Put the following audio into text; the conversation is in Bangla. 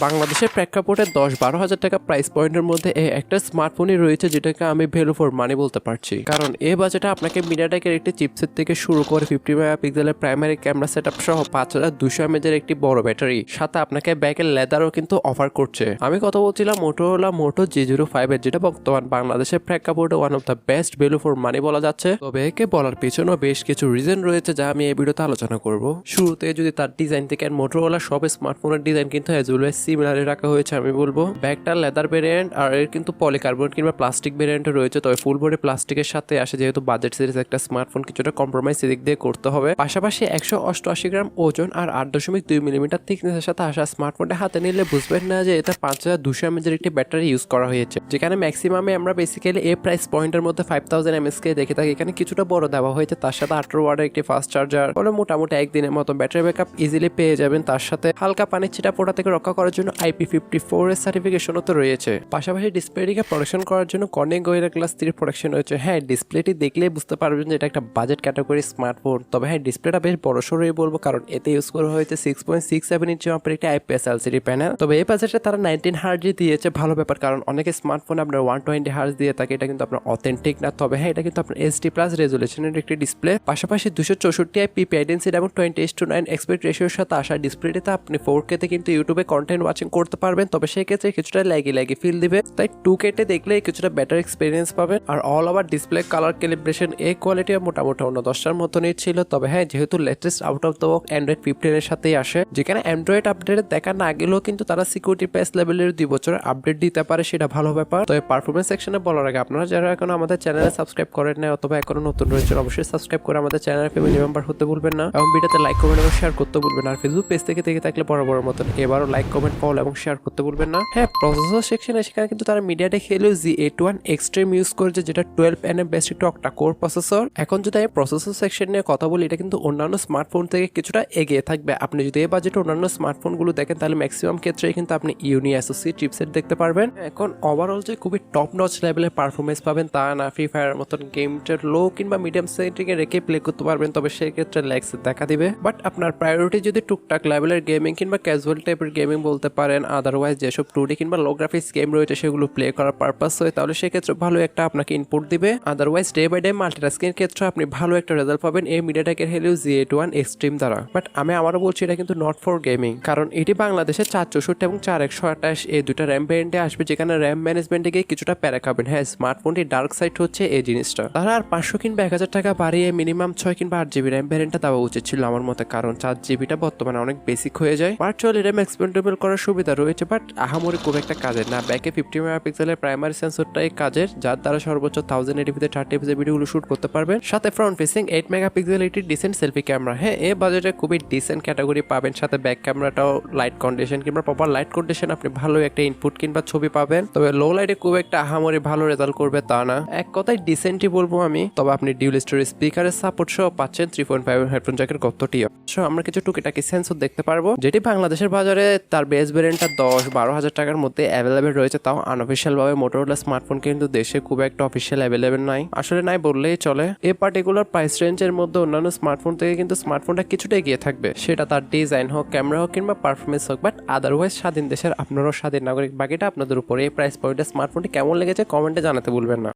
বাংলাদেশের প্রেক্ষাপটে ১০-১২ হাজার টাকা প্রাইস পয়েন্টের মধ্যে একটা স্মার্টফোনই রয়েছে যেটাকে আমি ভ্যালু ফর মানি বলতে পারছি। কারণ এই বাজেটে আপনাকে মিডিয়াটেকের একটি চিপসেট থেকে শুরু করে 50 মেগাপিক্সেলের প্রাইমারি ক্যামেরা সেটআপ সহ 5200 mAh একটি বড় ব্যাটারি, সাথে আপনাকে ব্যাকের লেদারও কিন্তু অফার করছে। আমি কথা বলছিলাম মোটোরোলা মোটো G05 এর, যেটা বর্তমান বাংলাদেশের প্রেক্ষাপটে one of the best value for money বলা যাচ্ছে। তবে একে বলার পিছনেও বেশ কিছু রিজন রয়েছে যা আমি এই ভিডিওতে আলোচনা করব। শুরুতে যদি তার ডিজাইন থেকে, মোটোরোলা সব স্মার্টফোনের ডিজাইন কিন্তু সিমিলারই রাখা হয়েছে। আমি বলবো ব্যাগটা লেদার ভেরিয়েন্ট আর এর কিন্তু পলিকার্বনেট কিংবা প্লাস্টিক ভেরিয়েন্ট রয়েছে, তবে ফুল বডি প্লাস্টিকের সাথে আসে, যেহেতু বাজেট সিরিজ একটা স্মার্টফোন কিছুটা কম্প্রোমাইজ এদিক দিয়ে করতে হবে। পাশাপাশি 188 গ্রাম ওজন আর 8.2 মিলিমিটার থিকনেসের সাথে আসা স্মার্টফোনটা হাতে নিলে বুঝবেন না যে এটা 5200 mAh একটি ব্যাটারি ইউজ করা হয়েছে, যেখানে ম্যাক্সিমামে আমরা বেসিক্যালি এই প্রাইস পয়েন্টের মধ্যে 5000 mAh কে দেখে থাকি। এখানে কিছুটা বড় দেওয়া হয়েছে, তার সাথে 18 ওয়াটের একটি ফাস্ট চার্জার, ফলে মোটামুটি একদিনের মতো ব্যাটারি ব্যাকআপ ইজিলি পেয়ে যাবেন। তার সাথে হালকা পানির ছিটা ফোটা থেকে রক্ষা করার জন্য IP54 এর সার্টিফিকেশনও তো রয়েছে। পাশাপাশি ডিসপ্লেটিকে প্রোটেকশন করার জন্য কর্নিং গোরিলা গ্লাস 3 প্রোটেকশন রয়েছে। হ্যাঁ, ডিসপ্লেটি দেখলেই বুঝতে পারবেন যে এটা একটা বাজেট ক্যাটাগরি স্মার্টফোন। তবে হ্যাঁ, ডিসপ্লেটা বেশ বড়সড়ই বলবো, কারণ এতে ইউজ করা হয়েছে 6.67 ইঞ্চি মাপের একটি IPS LCD প্যানেল। তবে এই বাজেটে তারা 19 হার্জ দিয়েছে, ভালো ব্যাপার, কারণ অনেকে স্মার্টফোন আপনার 120 হার্জ দিয়ে থাকে, এটা কিন্তু আপনার অথেন্টিক না। তবে হ্যাঁ, এটা কিন্তু আপনার HD+ রেজুলেশনের একটি ডিসপ্লে। পাশাপাশি 264 ppi ডেনসিটি এবং 20:9 এক্সপেক্ট রেশিওর সাথে আসা ডিসপ্লেটিতে আপনি 4K তে কিন্তু ইউটিউবে কন্টেন্ট ওয়াচিং করতে পারবেন। তবে সেক্ষেত্রে কিছুটা ল্যাগি ফিল দিবে, তাই 2K তে দেখলে কিছুটা বেটার এক্সপিরিয়েন্স পাবেন। আর all over display colour calibration এই কোয়ালিটি মোটামুটি অন্য 10টার মতনই ছিল। তবে হ্যাঁ, যেহেতু latest out of the box Android 15 এর সাথেই আসে, যেখানে অ্যান্ড্রয়েড আপডেট দেখা না গেলেও কিন্তু তারা সিকিউরিটি প্যাচ লেভেলের 2 বছরের আপডেট দিতে পারে, সেটা ভালো ব্যাপার। তবে পারফরমেন্স সেকশনে বলার আগে আপনারা যারা এখন আমাদের চ্যানেলে সাবস্ক্রাইব করেন না অথবা এখনো নতুন রয়েছেন, অবশ্যই সাবস্ক্রাইব করে আমাদের চ্যানেলের ফ্যামিলি মেম্বার হতে ভুলবেন না, এবং ভিডিওতে লাইক কমেন্ট এবং শেয়ার করতে ভুলবেন না। আর ফেসবুক পেজ থেকে থাকলে বড় মতন এবারও লাইক কমেন্ট ফলো এবং শেয়ার করতে ভুলবেন না। হ্যাঁ, প্রসেসর সেকশনে সেখানে কিন্তু তারা MediaTek Helio Z81 extreme use করেছে, যেটা 12 nm বেস্ট একটি অক্টা কোর প্রসেসর। এখন যদি আমি প্রসেসর সেকশন নিয়ে কথা বলি, এটা কিন্তু অন্যান্য স্মার্টফোন থেকে কিছুটা এগিয়ে থাকবে। আপনি যদি এই বাজেটে অন্যান্য স্মার্টফোনগুলো দেখেন, তাহলে ম্যাক্সিমাম ক্ষেত্রে কিন্তু আপনি ইউনি SoC চিপসেট দেখতে পারবেন। এখন ওভারঅল যে খুবই টপ নচ লেভেলের পারফরমেন্স পাবেন তা না, ফ্রি ফায়ারের মতন গেমটার লো কিংবা মিডিয়াম সেটিং এ রেখে প্লে করতে পারবেন, তবে সেক্ষেত্রে ল্যাগস দেখা দিবে। বাট আপনার প্রায়োরিটি যদি টুকটাক লেভেলের গেমিং কিংবা ক্যাজুয়াল টাইপের গেমিং বলতে পারেন, আদারওয়াইজ যেসব 2D কিংবা লো গ্রাফিক্স গেম রয়েছে সেগুলো প্লে করার পারপাস হয়, তাহলে সেক্ষেত্রে ভালো একটা আপনাকে ইনপুট দিবে। Otherwise day by day multitasking এর ক্ষেত্রে আপনি ভালো একটা রেজাল্ট পাবেন এই মিডিয়াটেকের হেলিও Z81 এক্সট্রিম দ্বারা। বাট আমি আবারও বলছি, এটা কিন্তু নট ফর গেমিং, কারণ এটি বাংলাদেশে 464 এবং 4128 এই দুটা র্যাম ভ্যারিয়েন্টে আসবে, যেখানে র্যাম ম্যানেজমেন্টে গিয়ে কিছুটা প্যারা খাবেন। হ্যাঁ, স্মার্টফোনটির ডার্ক সাইড হচ্ছে এই জিনিসটা। তারা আর 500 কিংবা 1000 টাকা বাড়িয়ে মিনিমাম 6 কিংবা 8 GB র্যাম ভ্যারিয়েন্টটা দেওয়া উচিত ছিল আমার মতে, কারণ 4 GB বর্তমানে অনেক বেসিক হয়ে যায়। ভার্চুয়াল র্যাম এক্সপেন্ডেবল করার সুবিধা রয়েছে, বাট আহামরি খুব একটা কাজের না। ব্যাকে 50 মেগাপিক্সেলের প্রাইমারি সেন্সরটাই কাজের, যার দ্বারা সর্বোচ্চ 1080p 30 fps ভিডিওগুলো শুট করতে পারবেন। সাথে ফ্রন্ট ফেসিং 8 মেগাপিক্সেল একটি ডিসেন্ট সেলফি ক্যামেরা। হ্যাঁ, এই বাজেটে খুবই ডিসেন্ট ক্যাটাগরি পাবেন। সাথে ব্যাক ক্যামেরাটাও লাইট কন্ডিশন কিংবা প্রপার লাইট কন্ডিশন আপনি ভালো একটা ইনপুট কিংবা ছবি পাবেন। তবে লো লাইটে খুব একটা আহামরি ভালো রেজাল্ট করবে তা না, এক কথায় ডিসেন্টই বলবো আমি। তবে আপনি ডিউল স্টোরেজ স্পিকারের সাপোর্ট সহ পাচ্ছেন 3.5 হেডফোন জ্যাকের গত্তটিও। আমরা কিছু টুকিটাকি সেন্সর দেখতে পারবো, যেটি বাংলাদেশের বাজারে তার বেস ভ্যারিয়েন্টটা 10-12 হাজার টাকার মধ্যে অ্যাভেলেবেল রয়েছে, তাও আনঅফিসিয়াল ভাবে। মোটোরোলা স্মার্টফোন কিন্তু দেশে খুব একটা অফিসিয়াল অ্যাভেলেবেল নাই, আসলে নাই বললেই চলে। এই পার্টিকুলার প্রাইস রেঞ্জের মধ্যে অন্যান্য স্মার্টফোন থেকে কিন্তু স্মার্টফোনটা কিছুটা এগিয়ে থাকবে, সেটা তার ডিজাইন হোক, ক্যামেরা হোক কিংবা পারফরমেন্স হোক। বাট আদারওয়াইজ স্বাধীন দেশের আপনারও স্বাধীন নাগরিক, বাকিটা আপনাদের উপরে। এই প্রাইস পয়েন্টে স্মার্টফোনটি কেমন লেগেছে কমেন্টে জানাতে ভুলবেন না।